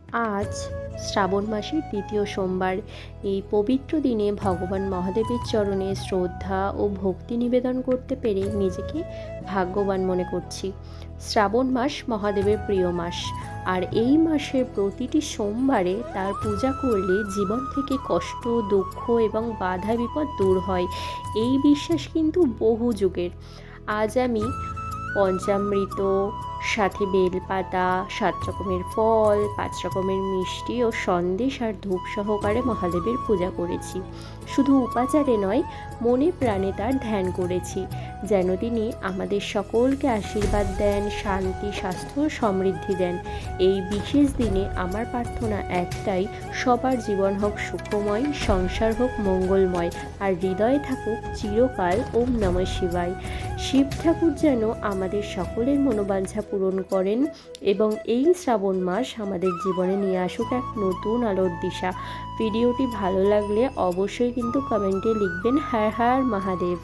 আজ শ্রাবণ মাসের দ্বিতীয় সোমবার। এই পবিত্র দিনে ভগবান মহাদেবের চরণে শ্রদ্ধা ও ভক্তি নিবেদন করতে পেরে নিজেকে ভাগ্যবান মনে করছি। শ্রাবণ মাস মহাদেবের প্রিয় মাস, আর এই মাসের প্রতিটি সোমবারে তার পূজা করলে জীবন থেকে কষ্ট, দুঃখ এবং বাধা বিপদ দূর হয়। এই বিশ্বাস কিন্তু বহু যুগের। আজ আমি পঞ্চামৃত, সাথে বেলপাতা, 7 রকমের ফল, 5 রকমের মিষ্টি ও সন্দেশ আর ধূপ সহকারে মহাদেবের পূজা করেছি। শুধু উপাচারে নয়, মনে প্রাণে তার ধ্যান করেছি, যেন তিনি আমাদের সকলকে আশীর্বাদ দেন, শান্তি, স্বাস্থ্য ও সমৃদ্ধি দেন। এই বিশেষ দিনে আমার প্রার্থনা একটাই: সবার জীবন হোক সুখময়, সংসার হোক মঙ্গলময়, আর হৃদয়ে থাকুক চিরকাল ওম নমঃ শিবায়। শিব ঠাকুর যেন আমাদের সকলের মনোবাঞ্ছা পূরণ করেন এবং এই শ্রাবণ মাস আমাদের জীবনে নিয়ে আসুক এক নতুন আলোর দিশা। ভিডিওটি ভালো লাগলে অবশ্যই কিন্তু কমেন্টে লিখবেন হর হর মহাদেব।